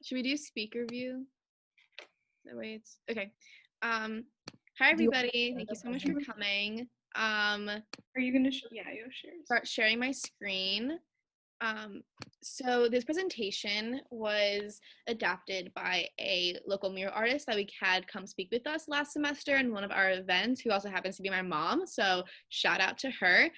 Should we do speaker view? That way it's okay. Hi Do you everybody. want Thank the you so much for presentation? coming. Are you gonna yeah, you'll share. Start sharing my screen. So this presentation was adapted by a local mural artist that we had come speak with us last semester in one of our events, who also happens to be my mom. So shout out to her.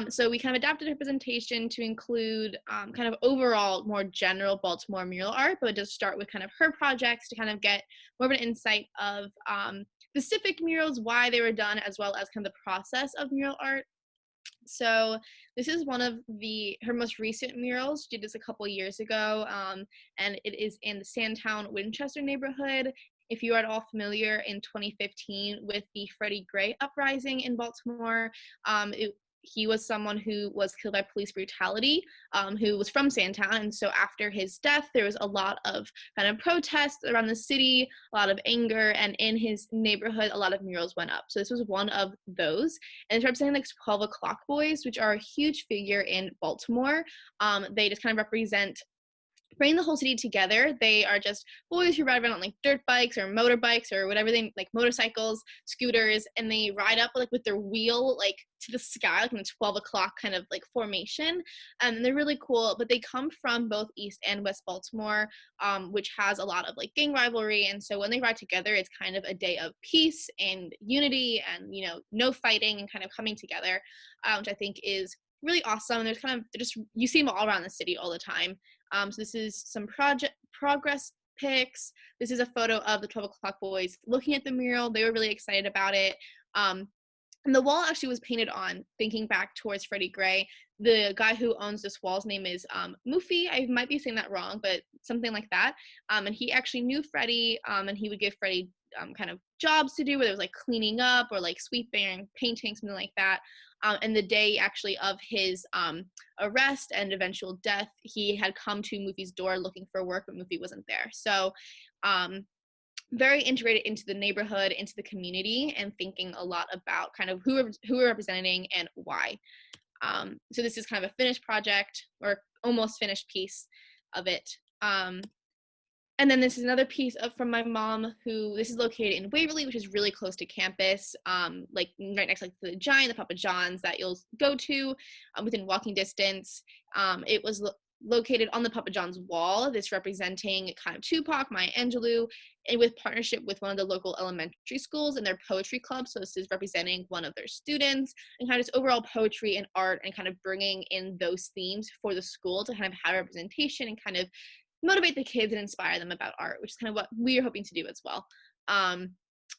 So we kind of adapted her presentation to include kind of overall more general Baltimore mural art, but just start with kind of her projects to kind of get more of an insight of specific murals, why they were done, as well as kind of the process of mural art. So this is one of her most recent murals. She did this a couple years ago, and it is in the Sandtown Winchester neighborhood. If you are at all familiar in 2015 with the Freddie Gray uprising in Baltimore, he was someone who was killed by police brutality, who was from Sandtown. And so after his death, there was a lot of kind of protests around the city, a lot of anger, and in his neighborhood, a lot of murals went up. So this was one of those. And it's representing like 12 o'clock boys, which are a huge figure in Baltimore. They just kind of represent bring the whole city together. They are just boys who ride around on like dirt bikes or motorbikes or whatever they like, motorcycles, scooters, and they ride up like with their wheel like to the sky, like in a 12 o'clock kind of like formation. And they're really cool, but they come from both East and West Baltimore, which has a lot of like gang rivalry. And so when they ride together, it's kind of a day of peace and unity and, you know, no fighting and kind of coming together, which I think is really awesome. And there's kind of just, you see them all around the city all the time. So this is some progress pics. This is a photo of the 12 o'clock boys looking at the mural. They were really excited about it. And the wall actually was painted on, thinking back towards Freddie Gray. The guy who owns this wall's name is Mufi. I might be saying that wrong, but something like that. And he actually knew Freddie, and he would give Freddie kind of jobs to do, whether it was like cleaning up or like sweeping, painting, something like that. And the day actually of his arrest and eventual death, he had come to Mufi's door looking for work, but Mufi wasn't there. So very integrated into the neighborhood, into the community, and thinking a lot about kind of who we're representing and why. So this is kind of a finished project or almost finished piece of it. And then this is another piece from my mom, who this is located in Waverly, which is really close to campus, like right next to the Giant, the Papa John's that you'll go to within walking distance. It was located on the Papa John's wall, this representing kind of Tupac, Maya Angelou, and with partnership with one of the local elementary schools and their poetry club. So this is representing one of their students and kind of just overall poetry and art and kind of bringing in those themes for the school to kind of have representation and kind of motivate the kids and inspire them about art, which is kind of what we are hoping to do as well.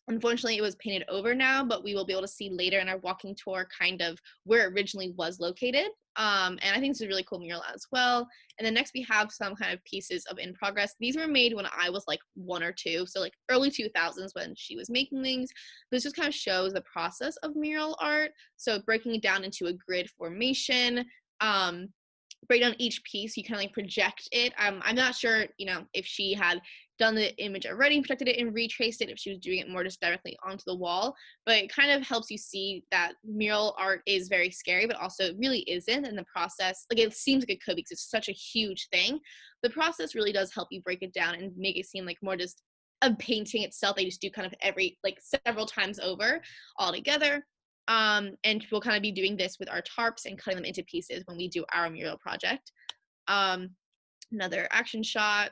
Unfortunately, it was painted over now, but we will be able to see later in our walking tour kind of where it originally was located. And I think it's a really cool mural as well. And then next we have some kind of pieces of in progress. These were made when I was like 1 or 2, so like early 2000s when she was making things. This just kind of shows the process of mural art. So breaking it down into a grid formation, break down each piece, you kind of like project it. I'm not sure, you know, if she had done the image already, projected it and retraced it, if she was doing it more just directly onto the wall, but it kind of helps you see that mural art is very scary, but also it really isn't. And the process, like it seems like it could because it's such a huge thing. The process really does help you break it down and make it seem like more just a painting itself. They just do kind of every, like several times over all together. And we'll kind of be doing this with our tarps and cutting them into pieces when we do our mural project. Another action shot.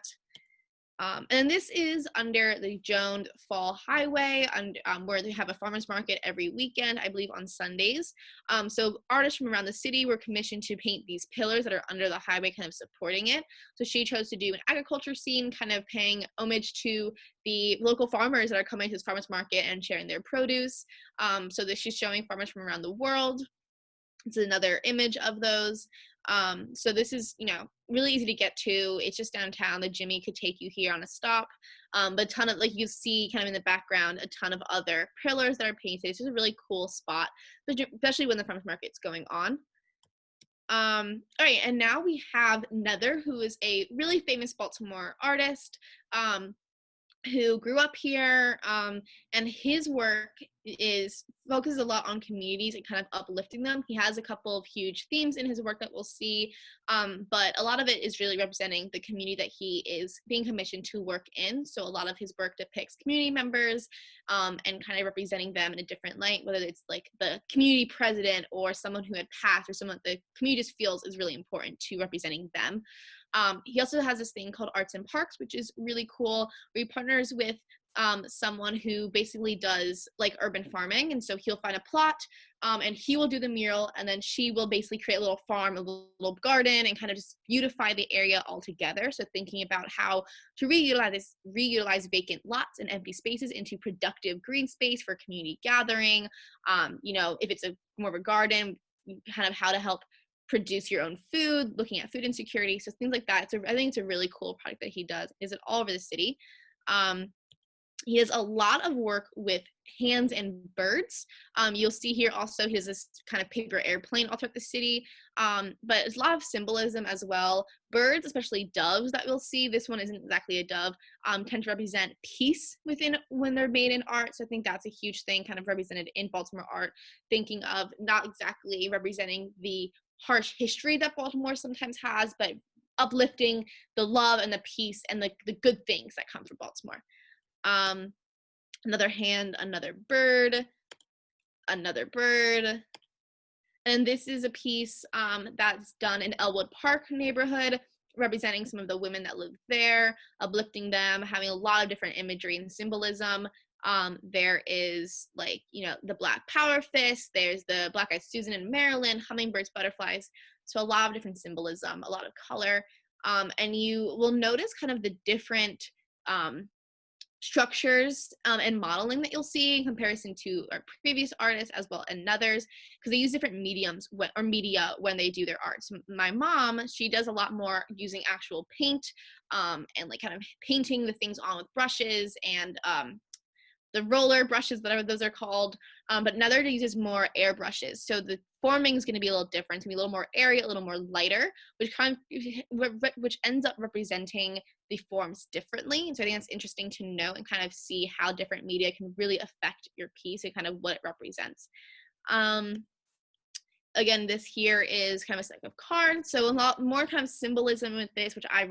And this is under the Jones Fall Highway, where they have a farmer's market every weekend, I believe on Sundays. So artists from around the city were commissioned to paint these pillars that are under the highway, kind of supporting it. So she chose to do an agriculture scene, kind of paying homage to the local farmers that are coming to this farmer's market and sharing their produce. So she's showing farmers from around the world. It's another image of those. So this is, you know, really easy to get to. It's just downtown. The Jimmy could take you here on a stop. But a ton of, like you see kind of in the background, a ton of other pillars that are painted. It's just a really cool spot, especially when the farmers market's going on. All right, and now we have Nether, who is a really famous Baltimore artist, who grew up here, and his work is focuses a lot on communities and kind of uplifting them. He has a couple of huge themes in his work that we'll see, but a lot of it is really representing the community that he is being commissioned to work in. So a lot of his work depicts community members and kind of representing them in a different light, whether it's like the community president or someone who had passed or someone that the community just feels is really important to representing them. He also has this thing called Arts and Parks, which is really cool, where he partners with someone who basically does like urban farming. And so he'll find a plot and he will do the mural, and then she will basically create a little farm, a little garden, and kind of just beautify the area altogether. So thinking about how to reutilize vacant lots and empty spaces into productive green space for community gathering. If it's a more of a garden, kind of how to help produce your own food, looking at food insecurity, so things like that. I think it's a really cool project that he does. Is it all over the city? He has a lot of work with hands and birds. You'll see here also he has this kind of paper airplane all throughout the city, but there's a lot of symbolism as well. Birds, especially doves that we'll see, this one isn't exactly a dove, tend to represent peace within when they're made in art. So I think that's a huge thing kind of represented in Baltimore art, thinking of not exactly representing the harsh history that Baltimore sometimes has, but uplifting the love and the peace and the good things that come from Baltimore. Another hand, another bird. And this is a piece that's done in Elwood Park neighborhood, representing some of the women that live there, uplifting them, having a lot of different imagery and symbolism. There is the Black Power Fist, there's the Black Eyed Susan in Maryland, hummingbirds, butterflies. So a lot of different symbolism, a lot of color. And you will notice kind of the different structures and modeling that you'll see in comparison to our previous artists as well and others, because they use different mediums or media when they do their art. So my mom, she does a lot more using actual paint and like kind of painting the things on with brushes and the roller brushes, whatever those are called, but another uses more air brushes. So the forming is going to be a little different. It's going to be a little more airy, a little more lighter, which ends up representing the forms differently. And so I think that's interesting to know and kind of see how different media can really affect your piece and kind of what it represents. Again, this here is kind of a stack of cards, so a lot more kind of symbolism with this, which I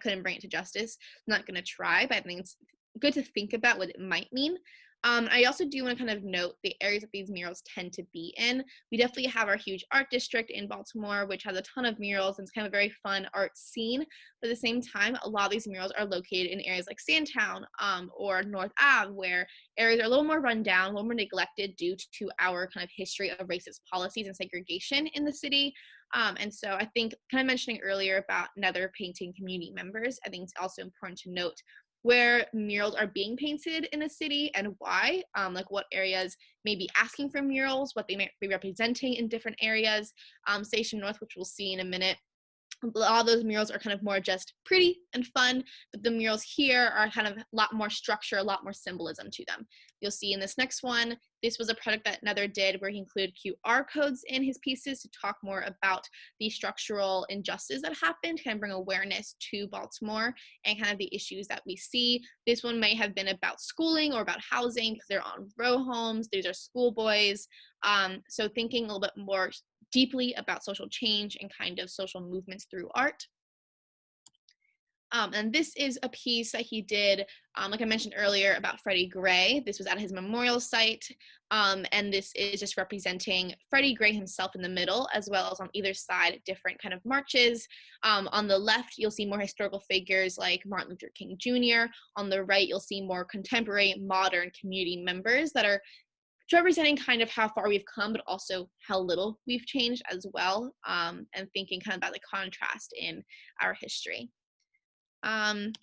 couldn't bring it to justice. I'm not going to try, but I think it's good to think about what it might mean. I also do want to kind of note the areas that these murals tend to be in. We definitely have our huge art district in Baltimore, which has a ton of murals, and it's kind of a very fun art scene. But at the same time, a lot of these murals are located in areas like Sandtown or North Ave, where areas are a little more run down, a little more neglected due to our kind of history of racist policies and segregation in the city. And so I think kind of mentioning earlier about Nether painting community members, I think it's also important to note where murals are being painted in a city and why, like what areas may be asking for murals, what they might be representing in different areas. Station North, which we'll see in a minute, a lot of those murals are kind of more just pretty and fun, but the murals here are kind of a lot more structure, a lot more symbolism to them. You'll see in this next one, this was a project that Nether did where he included QR codes in his pieces to talk more about the structural injustice that happened, kind of bring awareness to Baltimore and kind of the issues that we see. This one may have been about schooling or about housing because they're on row homes. These are schoolboys. So thinking a little bit more deeply about social change and kind of social movements through art. And this is a piece that he did, like I mentioned earlier, about Freddie Gray. This was at his memorial site, and this is just representing Freddie Gray himself in the middle, as well as on either side, different kind of marches. On the left, you'll see more historical figures like Martin Luther King Jr. On the right, you'll see more contemporary, modern community members that are representing kind of how far we've come, but also how little we've changed as well, and thinking kind of about the contrast in our history. And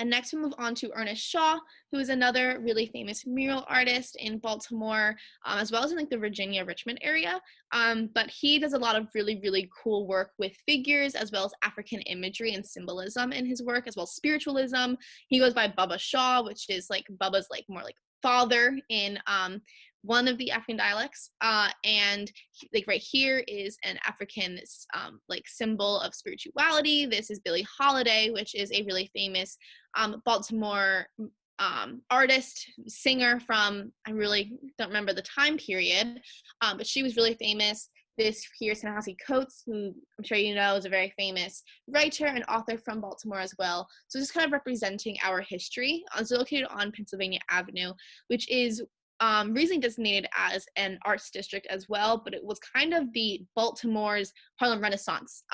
next we move on to Ernest Shaw, who is another really famous mural artist in Baltimore, as well as in like the Virginia, Richmond area. But he does a lot of really, really cool work with figures, as well as African imagery and symbolism in his work, as well as spiritualism. He goes by Bubba Shaw, which is like Bubba's like more like father in one of the African dialects, and like right here is an African like symbol of spirituality. This is Billie Holiday, which is a really famous Baltimore artist, singer from, I really don't remember the time period, but she was really famous. This here is Ta-Nehisi Coates, who I'm sure you know is a very famous writer and author from Baltimore as well. So just kind of representing our history. It's located on Pennsylvania Avenue, which is recently designated as an arts district as well, but it was kind of the Baltimore's Harlem Renaissance.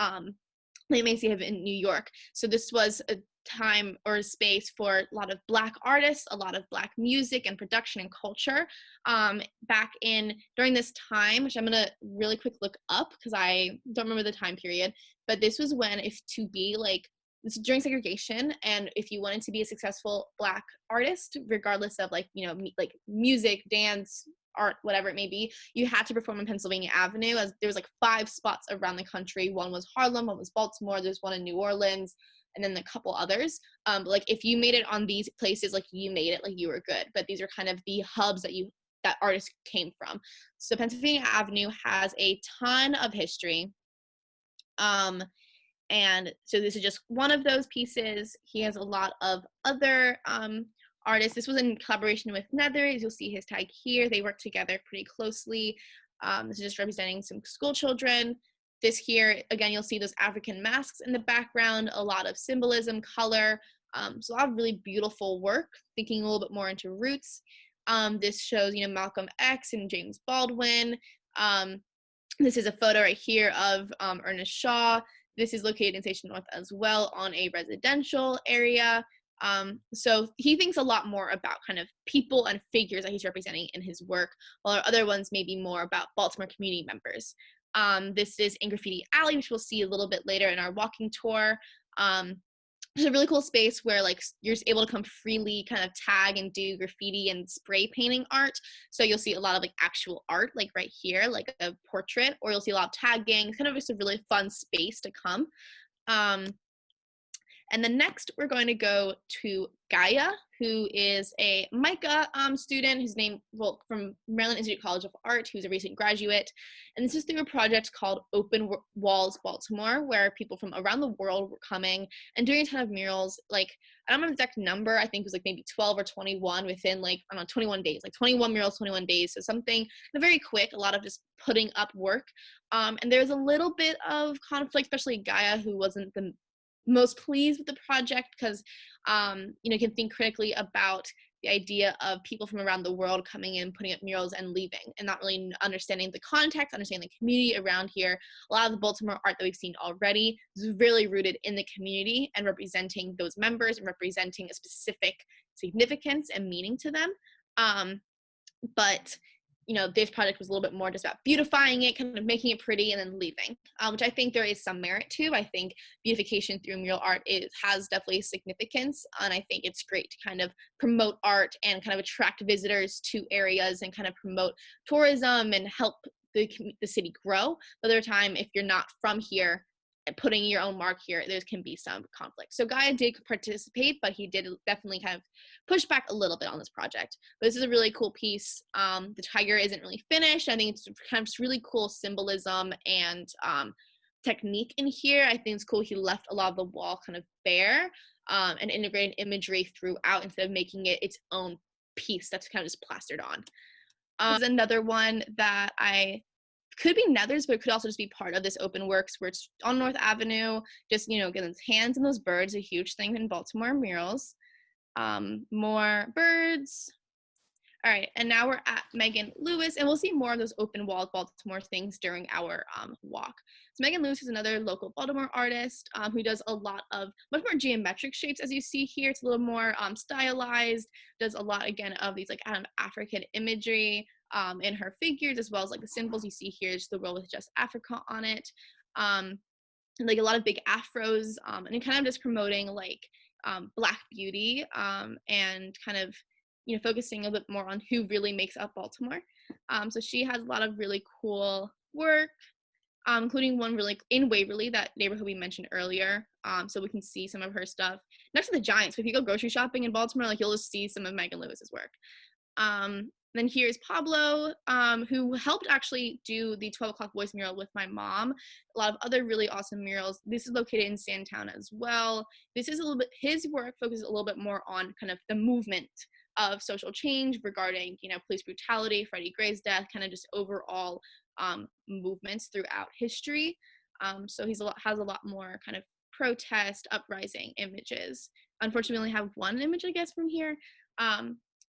They may see it in New York. So this was a time or a space for a lot of Black artists, a lot of Black music and production and culture. Back in during this time, which I'm gonna really quick look up because I don't remember the time period, but this was when, if to be like, this is during segregation, and if you wanted to be a successful Black artist, regardless of like, you know, like music, dance, art, whatever it may be, you had to perform on Pennsylvania Avenue. As there was like 5 spots around the country. One was Harlem, one was Baltimore, there's one in New Orleans, and then a couple others. Like if you made it on these places, like you made it, like you were good. But these are kind of the hubs that artists came from. So Pennsylvania Avenue has a ton of history. And so this is just one of those pieces. He has a lot of other artists. This was in collaboration with Nether. As you'll see his tag here. They work together pretty closely. This is just representing some school children. This here, again, you'll see those African masks in the background, a lot of symbolism, color. So a lot of really beautiful work, thinking a little bit more into roots. This shows, you know, Malcolm X and James Baldwin. This is a photo right here of Ernest Shaw. This is located in Station North as well, on a residential area. So he thinks a lot more about kind of people and figures that he's representing in his work, while our other ones may be more about Baltimore community members. This is in Graffiti Alley, which we'll see a little bit later in our walking tour. It's a really cool space where like you're able to come freely kind of tag and do graffiti and spray painting art. So you'll see a lot of like actual art, like right here, like a portrait, or you'll see a lot of tagging. It's kind of just a really fun space to come. And then next, we're going to go to Gaia, who is a MICA student whose name, well, from Maryland Institute College of Art, who's a recent graduate. And this is through a project called Open Walls Baltimore, where people from around the world were coming and doing a ton of murals. Like, I don't remember the exact number. I think it was like maybe 12 or 21 within like, I don't know, 21 days, like 21 murals, 21 days. So something very quick, a lot of just putting up work. And there's a little bit of conflict, especially Gaia, who wasn't the most pleased with the project because you know, you can think critically about the idea of people from around the world coming in, putting up murals and leaving, and not really understanding the context, understanding the community around here. A lot of the Baltimore art that we've seen already is really rooted in the community and representing those members and representing a specific significance and meaning to them. But you know, this project was a little bit more just about beautifying it, kind of making it pretty, and then leaving, which I think there is some merit to. I think beautification through mural art has definitely significance, and I think it's great to kind of promote art and kind of attract visitors to areas and kind of promote tourism and help the city grow. But other time, if you're not from here, putting your own mark here, there can be some conflict. So Gaia did participate, but he did definitely kind of push back a little bit on this project. But this is a really cool piece. The tiger isn't really finished. I think it's kind of just really cool symbolism and technique in here. I think it's cool he left a lot of the wall kind of bare and integrated imagery throughout instead of making it its own piece that's kind of just plastered on. There's another one that could be Nether's, but it could also just be part of this open works where it's on North Avenue, just, you know, getting his hands in those birds, a huge thing in Baltimore murals. More birds. All right, and now we're at Megan Lewis, and we'll see more of those open wall Baltimore things during our walk. So Megan Lewis is another local Baltimore artist who does a lot of much more geometric shapes, as you see here. It's a little more stylized, does a lot, again, of these like African imagery in her figures, as well as like the symbols you see here, just the world with just Africa on it. And like a lot of big afros, and kind of just promoting like Black beauty and kind of, you know, focusing a bit more on who really makes up Baltimore. So she has a lot of really cool work, including one really in Waverly, that neighborhood we mentioned earlier. So we can see some of her stuff next to the Giants. So if you go grocery shopping in Baltimore, like you'll just see some of Megan Lewis's work. Then here's Pablo, who helped actually do the 12 o'clock boys mural with my mom. A lot of other really awesome murals. This is located in Sandtown as well. This is a little bit, his work focuses a little bit more on kind of the movement of social change regarding, police brutality, Freddie Gray's death, kind of just overall movements throughout history. So has a lot more kind of protest, uprising images. Unfortunately, we only have one image, I guess, from here.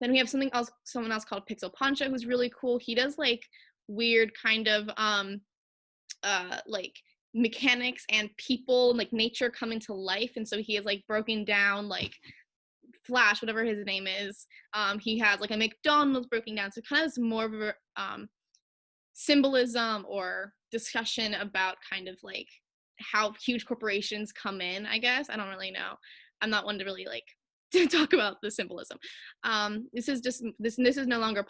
Then we have someone else called Pixel Poncho, who's really cool. He does like weird kind of like mechanics and people, like nature come into life. And so he has like broken down like Flash, whatever his name is. He has like a McDonald's broken down. So kind of more of a symbolism or discussion about kind of like how huge corporations come in, I guess. I don't really know. I'm not one to really like to talk about the symbolism. This is no longer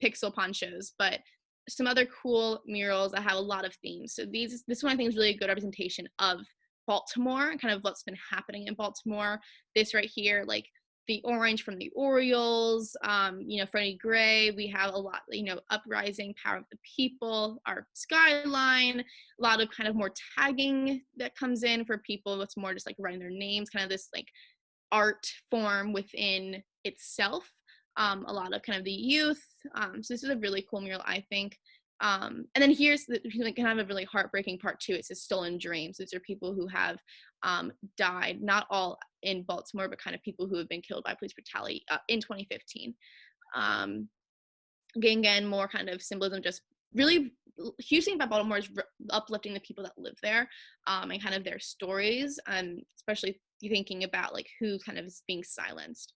pixel ponchos, but some other cool murals that have a lot of themes. So this one I think is really a good representation of Baltimore and kind of what's been happening in Baltimore. This right here, like the orange from the Orioles, Freddie Gray. We have a lot, uprising, power of the people, our skyline, a lot of kind of more tagging that comes in for people. It's more just like writing their names, kind of this like art form within itself. A lot of kind of the youth. So this is a really cool mural, I think. And then here's kind of a really heartbreaking part too. It says stolen dreams. These are people who have died, not all in Baltimore, but kind of people who have been killed by police brutality in 2015. Again, more kind of symbolism, just really huge thing about Baltimore is uplifting the people that live there and kind of their stories, and especially thinking about like who kind of is being silenced.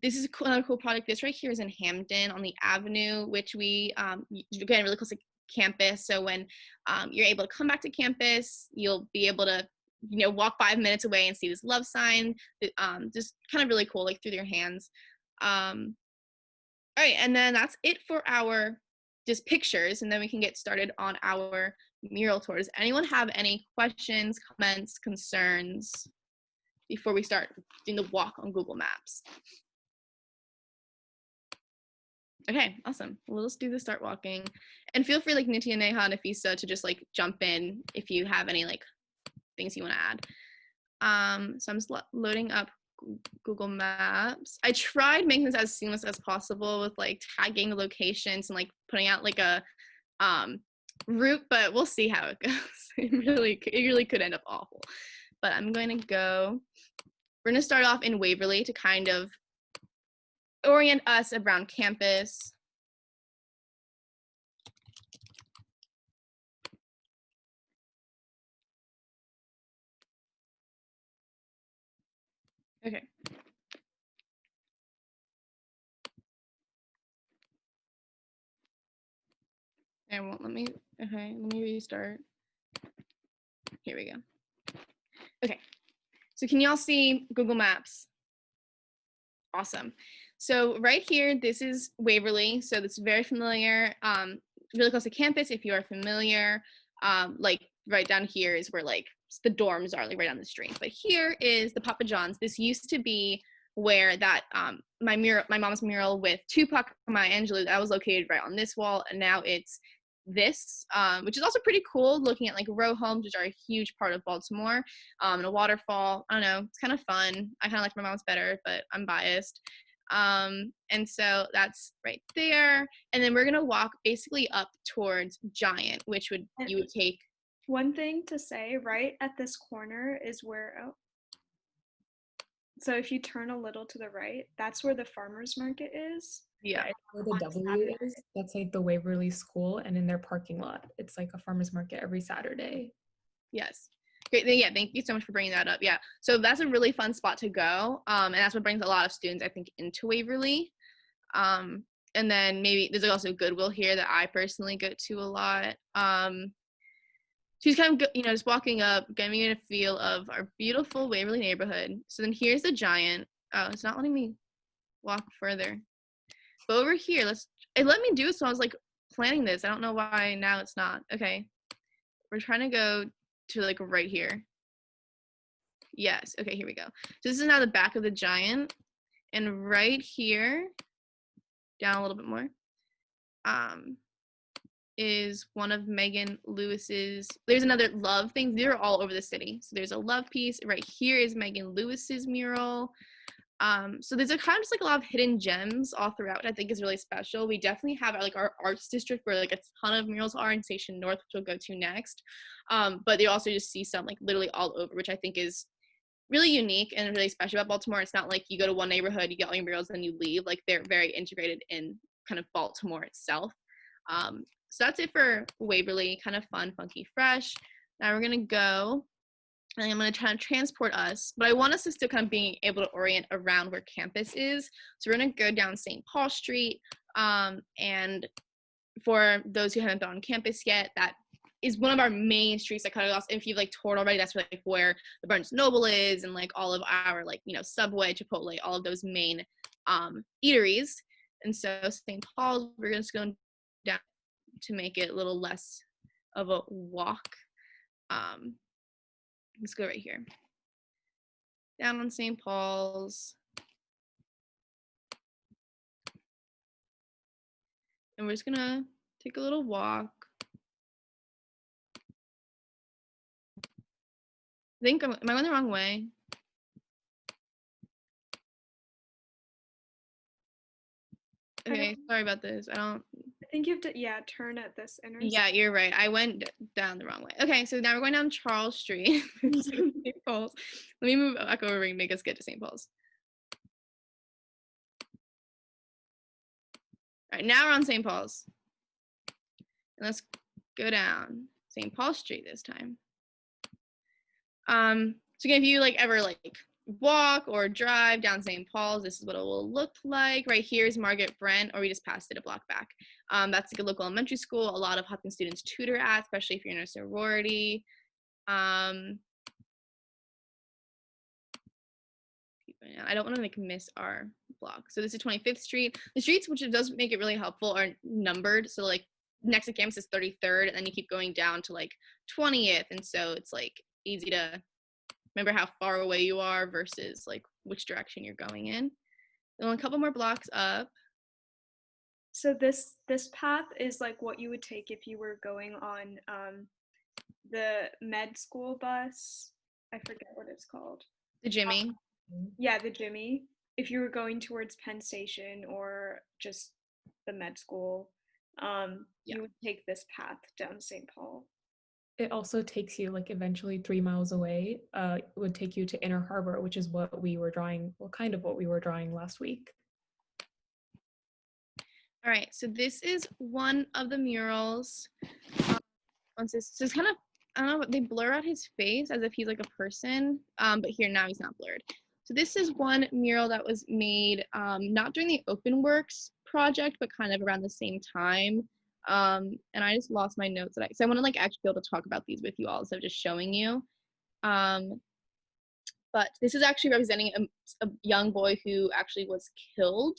This is another cool project. This right here is in Hamden on the Avenue, which we, again, really close to campus. So when you're able to come back to campus, you'll be able to, walk 5 minutes away and see this love sign. Just kind of really cool, like through your hands. All right, and then that's it for our just pictures, and then we can get started on our mural tour. Does anyone have any questions, comments, concerns before we start doing the walk on Google Maps? Okay, awesome. Well, let's do the start walking. And feel free, like Nitya, Neha, and Afisa, to just like jump in if you have any like things you want to add. So I'm just loading up Google Maps. I tried making this as seamless as possible with like tagging the locations and like putting out like a route, but we'll see how it goes. It really could end up awful. But I'm going to go. We're going to start off in Waverly to kind of orient us around campus. Okay. It won't let me, okay, let me restart. Here we go. Okay, so can y'all see Google Maps? Awesome. So right here, this is Waverly. So it's very familiar, really close to campus if you are familiar. Like right down here is where like the dorms are, like right down the street. But here is the Papa John's. This used to be where that my mom's mural with Tupac and Maya Angelou, that was located right on this wall, and now it's this, which is also pretty cool, looking at like row homes, which are a huge part of Baltimore, and a waterfall. I don't know, it's kind of fun. I kind of like my mom's better, but I'm biased. And so that's right there. And then we're gonna walk basically up towards Giant, which you would take. One thing to say, right at this corner is where, so if you turn a little to the right, that's where the farmer's market is. Yeah. Where the W is, that's like the Waverly School, and in their parking lot, it's like a farmer's market every Saturday. Yes. Great. Yeah, thank you so much for bringing that up. Yeah, so that's a really fun spot to go, and that's what brings a lot of students, I think, into Waverly. And then maybe there's also Goodwill here that I personally go to a lot. She's kind of, just walking up, getting a feel of our beautiful Waverly neighborhood. So then here's the Giant. Oh, it's not letting me walk further. But over here, it let me do it, so I was like planning this. I don't know why now it's not. Okay. We're trying to go to like right here. Yes, okay, here we go. So this is now the back of the Giant. And right here down a little bit more, is one of Megan Lewis's. There's another love thing. They're all over the city. So there's a love piece. Right here is Megan Lewis's mural. So there's a kind of just like a lot of hidden gems all throughout, which I think is really special. We definitely have like our arts district where like a ton of murals are in Station North, which we'll go to next. But you also just see some like literally all over, which I think is really unique and really special about Baltimore. It's not like you go to one neighborhood, you get all your murals, and you leave. Like they're very integrated in kind of Baltimore itself. So that's it for Waverly, kind of fun, funky, fresh. Now we're gonna go, and I'm gonna try to transport us, but I want us to still kind of being able to orient around where campus is. So we're gonna go down St. Paul Street, and for those who haven't been on campus yet, that is one of our main streets that cut across. If you've like toured already, that's like where the Barnes Noble is, and like all of our like, you know, Subway, Chipotle, all of those main eateries. And so St. Paul's, we're just going down to make it a little less of a walk. Let's go right here. Down on St. Paul's. And we're just gonna take a little walk. I think, am I going the wrong way? Okay, sorry about this. I think you have to, yeah, turn at this intersection. Yeah, you're right. I went down the wrong way. Okay, so now we're going down Charles Street. St. Paul's. Let me move back over and make us get to St. Paul's. All right, now we're on St. Paul's. And let's go down St. Paul Street this time. So again, if you like ever like walk or drive down St. Paul's, this is what it will look like. Right here is Margaret Brent, or we just passed it a block back. That's like a local elementary school. A lot of Hopkins students tutor at, especially if you're in a sorority. I don't want to like miss our block. So this is 25th Street. The streets, which it does make it really helpful, are numbered. So like next to campus is 33rd, and then you keep going down to like 20th. And so it's like easy to remember how far away you are versus like which direction you're going in. And a couple more blocks up. So this path is like what you would take if you were going on the med school bus. I forget what it's called. The Jimmy. Yeah, the Jimmy. If you were going towards Penn Station or just the med school, you would take this path down St. Paul. It also takes you like eventually 3 miles away. It would take you to Inner Harbor, which is what we were drawing, well, kind of what we were drawing last week. All right, so this is one of the murals. So it's kind of, I don't know, they blur out his face as if he's like a person, but here now he's not blurred. So this is one mural that was made not during the Open Works project, but kind of around the same time. And I just lost my notes that so I want to like actually be able to talk about these with you all instead of just showing you. But this is actually representing a young boy who actually was killed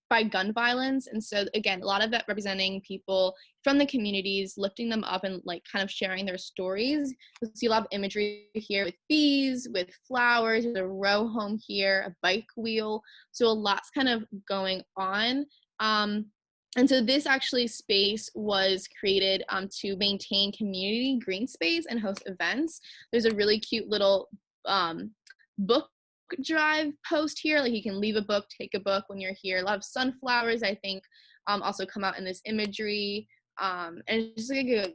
by gun violence. And so again, a lot of that representing people from the communities, lifting them up and like kind of sharing their stories. You'll see a lot of imagery here with bees, with flowers. There's a row home here, a bike wheel. So a lot's kind of going on. And so this actually space was created to maintain community green space and host events. There's a really cute little book drive post here, like you can leave a book, take a book when you're here. A lot of sunflowers, I think, also come out in this imagery, and it's just like a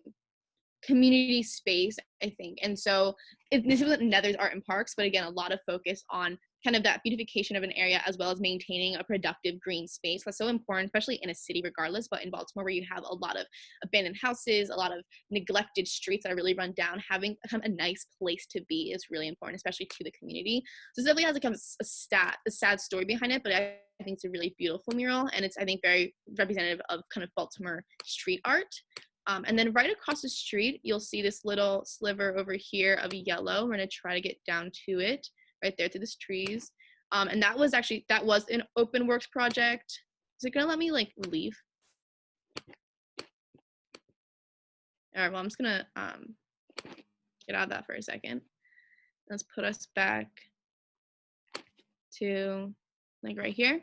community space, I think. And so this isn't Nether's Art and Parks, but again, a lot of focus on kind of that beautification of an area as well as maintaining a productive green space. That's so important, especially in a city regardless, but in Baltimore where you have a lot of abandoned houses, a lot of neglected streets that are really run down, having kind of a nice place to be is really important, especially to the community. So this definitely has like a sad story behind it, but I think it's a really beautiful mural, and it's, I think, very representative of kind of Baltimore street art. And then right across the street, you'll see this little sliver over here of yellow. We're gonna try to get down to it right there through these trees. And that was an Open Works project. Is it gonna let me like leave? All right, well, I'm just gonna get out of that for a second. Let's put us back to like right here.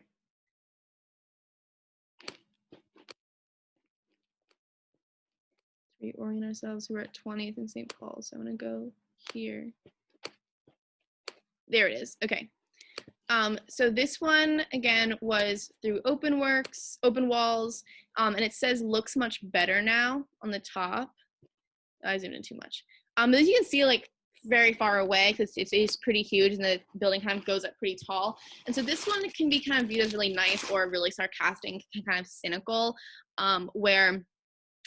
Reorient ourselves. We're at 20th and St. Paul, so I'm gonna go here. There it is. Okay. So this one again was through open walls, and it says looks much better now on the top. I zoomed in too much. But as you can see, like very far away, because it's pretty huge and the building kind of goes up pretty tall. And so this one can be kind of viewed as really nice or really sarcastic, kind of cynical, where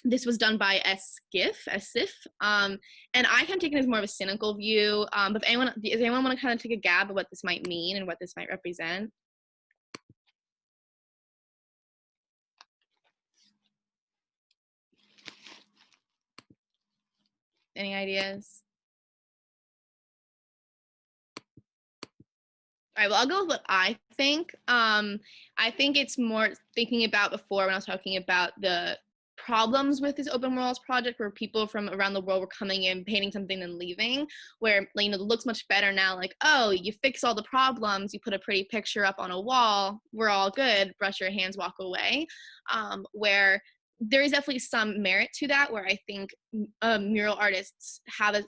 this was done by a SIF, and I can take it as more of a cynical view. But does anyone want to kind of take a gab at what this might mean and what this might represent? Any ideas? All right, well, I'll go with what I think. I think it's more thinking about before when I was talking about the problems with this open murals project, where people from around the world were coming in, painting something and leaving, where, you know, it looks much better now, like, oh, you fix all the problems, you put a pretty picture up on a wall, we're all good, brush your hands, walk away, where there is definitely some merit to that, where I think mural artists have a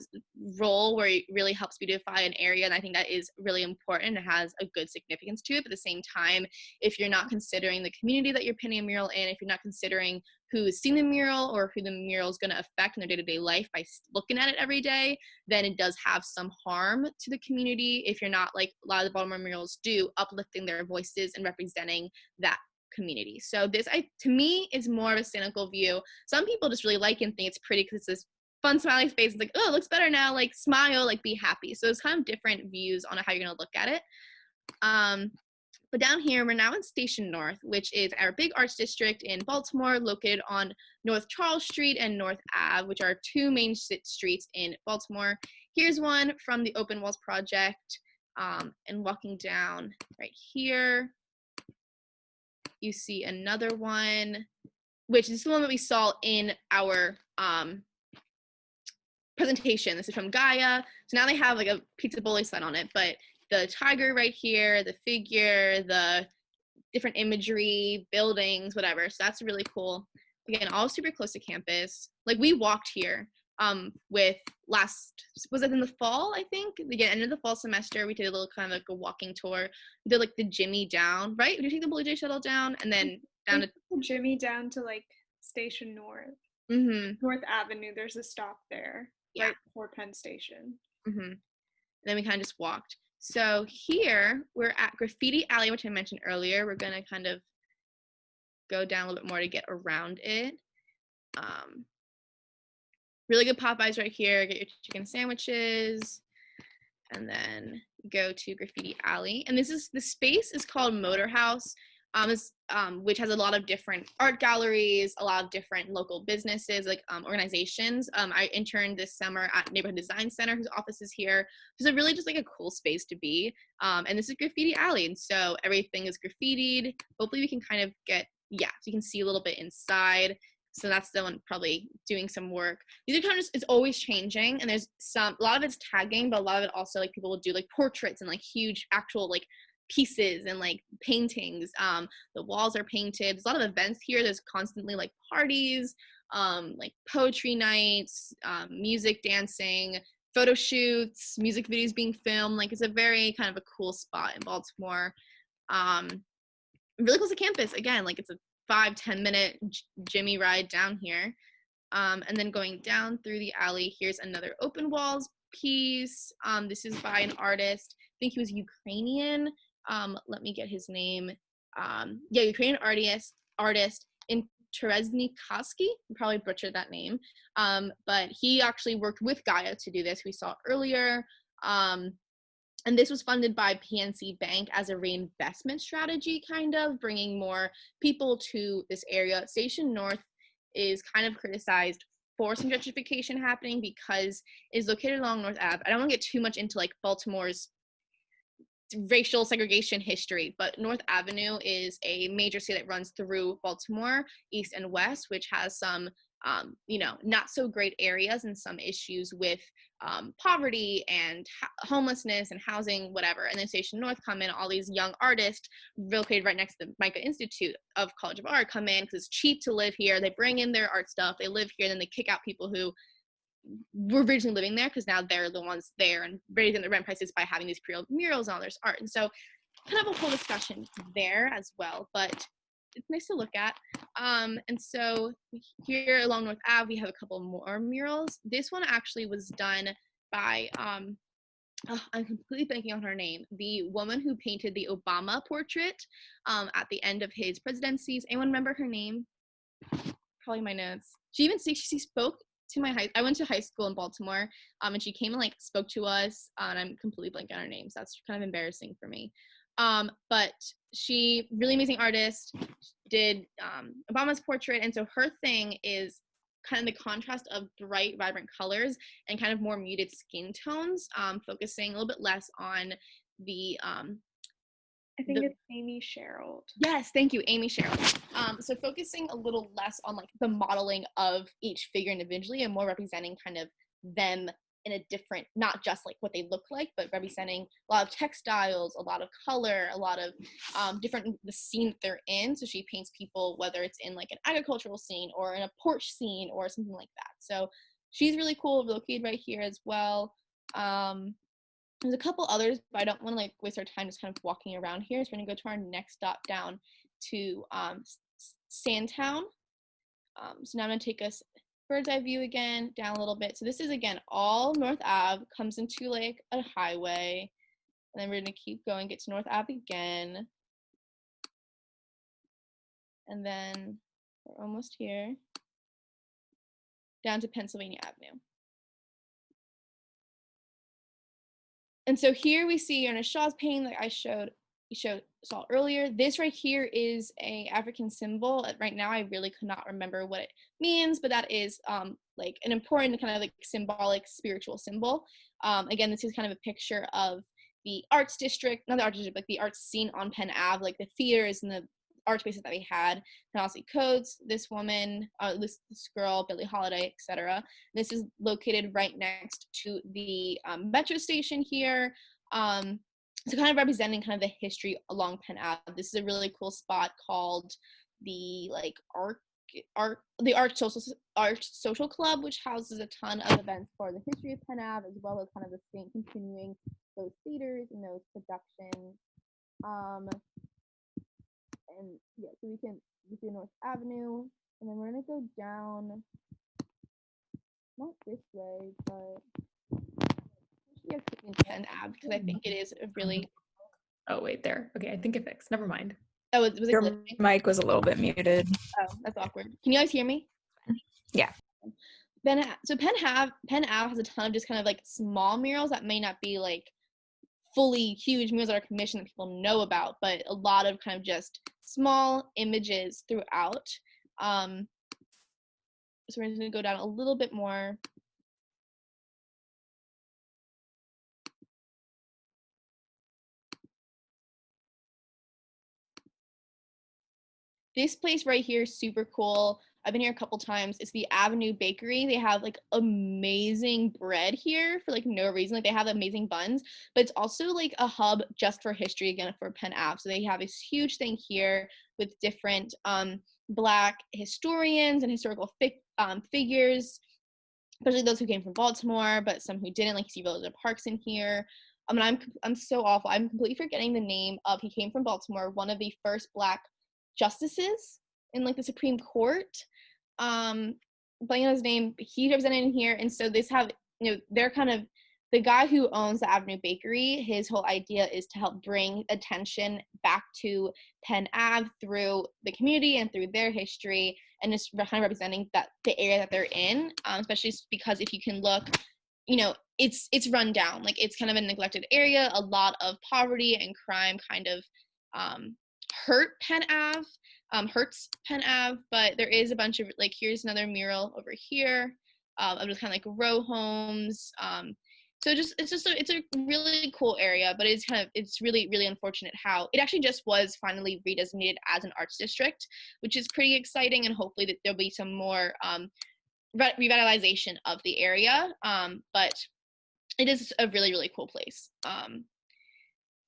role where it really helps beautify an area, and I think that is really important and has a good significance to it. But at the same time, if you're not considering the community that you're painting a mural in, if you're not considering who's seen the mural or who the mural is going to affect in their day-to-day life by looking at it every day, then it does have some harm to the community if you're not, like a lot of the Baltimore murals do, uplifting their voices and representing that community. So this, to me, is more of a cynical view. Some people just really like it and think it's pretty because it's this fun smiley face. It's like, oh, it looks better now, like smile, like be happy. So it's kind of different views on how you're going to look at it. But down here, we're now in Station North, which is our big arts district in Baltimore, located on North Charles Street and North Ave, which are two main streets in Baltimore. Here's one from the Open Walls Project, and walking down right here, you see another one, which is the one that we saw in our presentation. This is from Gaia. So now they have like a pizza bully sign on it, but the tiger right here, the figure, the different imagery, buildings, whatever. So that's really cool. Again, all super close to campus. Like we walked here was it in the fall, I think? Again, end of the fall semester, we did a little kind of like a walking tour. We did like the Jimmy down, right? Did you take the Blue Jay shuttle down? And then down to Jimmy down to like Station North. North Avenue, there's a stop there, right before Penn Station. And then we kind of just walked. So here we're at Graffiti Alley, which I mentioned earlier. We're gonna kind of go down a little bit more to get around it. Really good Popeyes right here. Get your chicken sandwiches, and then go to Graffiti Alley. And the space is called Motor House, which has a lot of different art galleries, a lot of different local businesses, like organizations. I interned this summer at Neighborhood Design Center, whose office is here. It's really just like a cool space to be. And this is Graffiti Alley, and so everything is graffitied. Hopefully we can kind of so you can see a little bit inside. So that's the one probably doing some work. These are kind of just, it's always changing, and there's a lot of it's tagging, but a lot of it also, like, people will do like portraits and like huge actual like pieces and like paintings. The walls are painted. There's a lot of events here. There's constantly like parties, like poetry nights, music, dancing, photo shoots, music videos being filmed. Like, it's a very kind of a cool spot in Baltimore. Really close to campus. Again, like it's a 5-10 minute Jimmy ride down here. And then going down through the alley, here's another open walls piece. This is by an artist. I think he was Ukrainian. Let me get his name. Ukrainian artist in Terezhnikoski. Probably butchered that name. But he actually worked with Gaia to do this. We saw earlier. And this was funded by PNC Bank as a reinvestment strategy, kind of bringing more people to this area. Station North is kind of criticized for some gentrification happening because it's located along North Ave. I don't want to get too much into like Baltimore's racial segregation history, but North Avenue is a major city that runs through Baltimore, east and west, which has some not so great areas and some issues with poverty and homelessness and housing, whatever. And then Station North come in, all these young artists located right next to the MICA Institute of College of Art come in because it's cheap to live here. They bring in their art stuff, they live here, then they kick out people who were originally living there because now they're the ones there and raising the rent prices by having these pre-owned murals and all this art. And so kind of a whole discussion there as well, but it's nice to look at. And so here along North Ave, we have a couple more murals. This one actually was done by, I'm completely blanking on her name, the woman who painted the Obama portrait at the end of his presidencies. Anyone remember her name? Probably my notes. She spoke to I went to high school in Baltimore, and she came and like spoke to us, and I'm completely blanking on her name, so that's kind of embarrassing for me. But she, really amazing artist, did Obama's portrait, and so her thing is kind of the contrast of bright, vibrant colors and kind of more muted skin tones, focusing a little bit less on the I think it's Amy Sherald. Yes, thank you, Amy Sherald. So focusing a little less on like the modeling of each figure individually and more representing kind of them in a different, not just like what they look like, but representing a lot of textiles, a lot of color, a lot of different, the scene that they're in. So she paints people, whether it's in like an agricultural scene or in a porch scene or something like that. So she's really cool, located right here as well. There's a couple others, but I don't want to like waste our time just kind of walking around here. So we're gonna go to our next stop down to Sandtown. So now I'm gonna take us bird's eye view again, down a little bit. So this is again all North Ave, comes into like a highway, and then we're gonna keep going, get to North Ave again, and then we're almost here, down to Pennsylvania Avenue. And so here we see Ernest Shaw's painting that I saw earlier. This right here is a African symbol. Right now, I really could not remember what it means, but that is like an important kind of like symbolic spiritual symbol. Again, this is kind of a picture of the arts district, not the arts district, like the arts scene on Penn Ave, like the theaters and the art spaces that we had. Canarsie Codes, this woman, this girl, Billie Holiday, etc. This is located right next to the metro station here. So kind of representing kind of the history along Penn Ave. This is a really cool spot called the like Art Social Club, which houses a ton of events for the history of Penn Ave, as well as kind of the same continuing those theaters and those productions. And yeah, so we see North Avenue, and then we're gonna go down, not this way, but yeah, Penn Ave, because I think it is a really. Oh wait, there. Okay, I think it fixed. Never mind. Oh, was it Your glitching? mic was a little bit muted. Oh, that's awkward. Can you guys hear me? Yeah. Penn Ave has a ton of just kind of like small murals that may not be like fully huge murals that are commissioned that people know about, but a lot of kind of just small images throughout. So we're going to go down a little bit more. This place right here is super cool. I've been here a couple times. It's the Avenue Bakery. They have like amazing bread here for like no reason. Like they have amazing buns, but it's also like a hub just for history again for Penn Ave. So they have this huge thing here with different Black historians and historical figures, especially those who came from Baltimore, but some who didn't. Like you see Village of Parks in here. And I'm so awful. I'm completely forgetting the name of. He came from Baltimore. One of the first Black justices in like the Supreme Court. Blanking on his name, he's represented in here. And so this have, they're kind of, the guy who owns the Avenue Bakery, his whole idea is to help bring attention back to Penn Ave through the community and through their history, and just kind of representing that the area that they're in, especially because if you can look, it's run down. Like it's kind of a neglected area. A lot of poverty and crime kind of hurts Penn Ave, but there is a bunch of like, here's another mural over here of just kind of like row homes. So it's a really cool area, but it's really, really unfortunate how it actually just was finally redesignated as an arts district, which is pretty exciting, and hopefully that there'll be some more revitalization of the area. But it is a really, really cool place.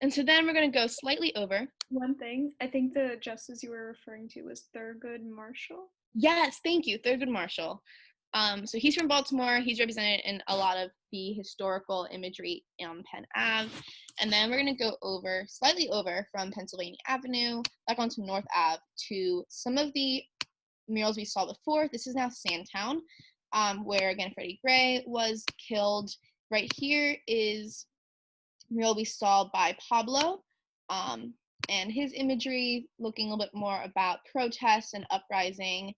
And so then we're going to go slightly over. One thing, I think the justice you were referring to was Thurgood Marshall. Yes, thank you, Thurgood Marshall. So he's from Baltimore. He's represented in a lot of the historical imagery on Penn Ave. And then we're going to go slightly over from Pennsylvania Avenue, back onto North Ave to some of the murals we saw before. This is now Sandtown, where, again, Freddie Gray was killed. Right here is mural we saw by Pablo, and his imagery looking a little bit more about protest and uprising.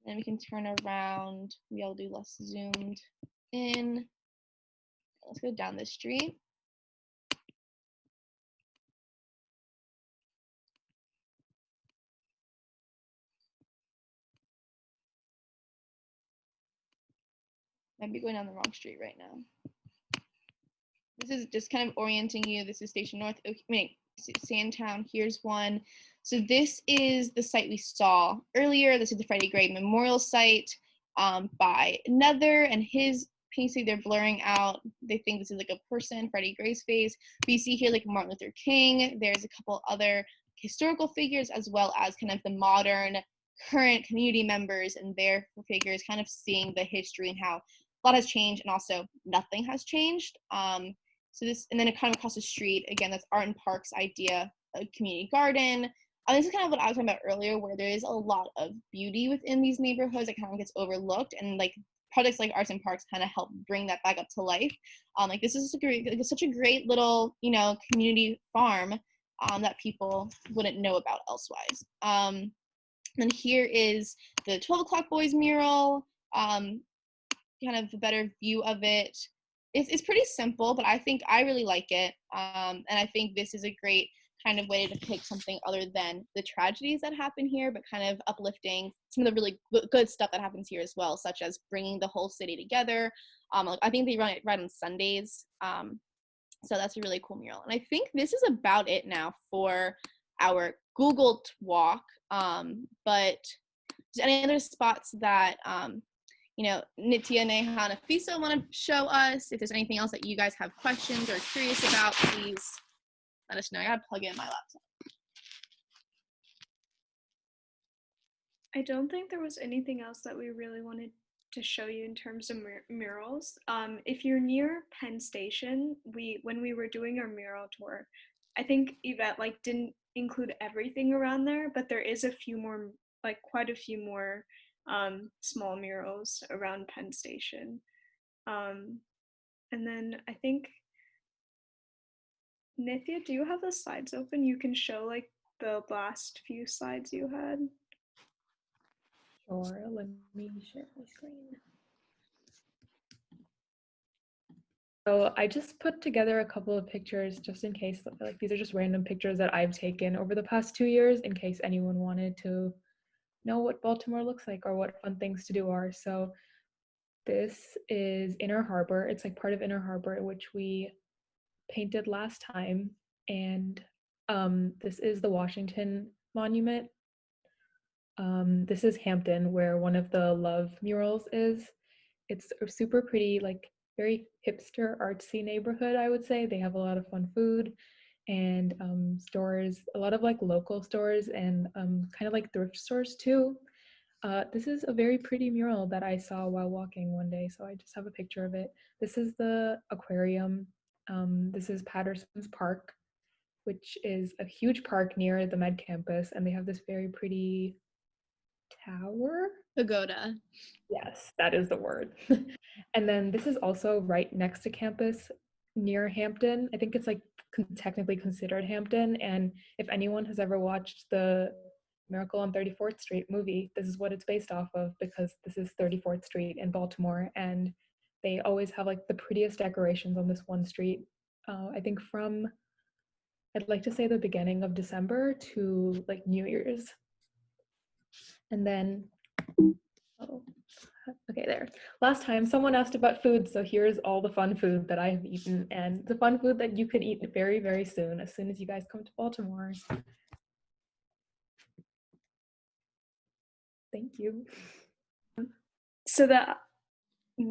Then we can turn around. We'll do less zoomed in. Let's go down the street. Might be going down the wrong street right now. This is just kind of orienting you. This is Station North. Sandtown. Here's one. So this is the site we saw earlier. This is the Freddie Gray Memorial site by Nether and his painting. They're blurring out. They think this is like a person, Freddie Gray's face. But you see here like Martin Luther King. There's a couple other historical figures, as well as kind of the modern current community members and their figures, kind of seeing the history and how a lot has changed and also nothing has changed. So this, and then it kind of across the street, again, that's Art and Park's idea, a community garden. This is kind of what I was talking about earlier, where there is a lot of beauty within these neighborhoods that kind of gets overlooked, and like projects like Arts and Parks kind of help bring that back up to life. Like this is such a great little, community farm that people wouldn't know about elsewise. And here is the 12 O'Clock Boys mural, kind of a better view of it. It's pretty simple, but I really like it. And I think this is a great kind of way to depict something other than the tragedies that happen here, but kind of uplifting some of the really good stuff that happens here as well, such as bringing the whole city together. I think they run it right on Sundays. So that's a really cool mural. And I think this is about it now for our Google walk. But is there any other spots that Nitya, Neha, and Afisa want to show us? If there's anything else that you guys have questions or curious about, please let us know. I gotta plug in my laptop. I don't think there was anything else that we really wanted to show you in terms of murals. If you're near Penn Station, when we were doing our mural tour, I think Yvette didn't include everything around there, but there is quite a few more small murals around Penn Station. And then I think, Nithya, do you have the slides open? You can show the last few slides you had. Sure, let me share my screen. So I just put together a couple of pictures just in case, these are just random pictures that I've taken over the past 2 years in case anyone wanted to know what Baltimore looks like or what fun things to do are. So this is Inner Harbor. It's part of Inner Harbor, which we painted last time. And this is the Washington Monument. This is Hampton, where one of the Love murals is. It's a super pretty, very hipster, artsy neighborhood, I would say. They have a lot of fun food and stores, a lot of local stores and kind of thrift stores too. This is a very pretty mural that I saw while walking one day, so I just have a picture of it. This is the aquarium. This is Patterson's Park, which is a huge park near the Med campus, and they have this very pretty tower? Pagoda. Yes, that is the word. And then this is also right next to campus near Hampton. I think it's technically considered Hampton. And if anyone has ever watched the Miracle on 34th Street movie, this is what it's based off of, because this is 34th Street in Baltimore. And they always have the prettiest decorations on this one street. I think from, I'd like to say the beginning of December to New Year's. And then, oh, okay, there. Last time someone asked about food, so here's all the fun food that I have eaten, and the fun food that you can eat very, very soon, as soon as you guys come to Baltimore. Thank you. So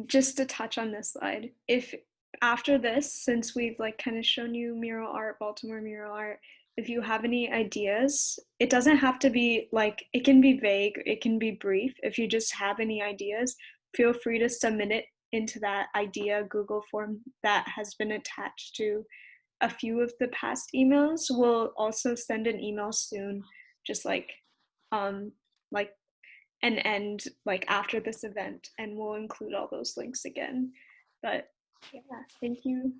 just to touch on this slide, if after this, since we've like kind of shown you mural art, Baltimore mural art, if you have any ideas, it doesn't have to be like, it can be vague, it can be brief. If you just have any ideas, feel free to submit it into that idea Google form that has been attached to a few of the past emails. We'll also send an email soon, just um like an end like after this event, and we'll include all those links again. But yeah, thank you.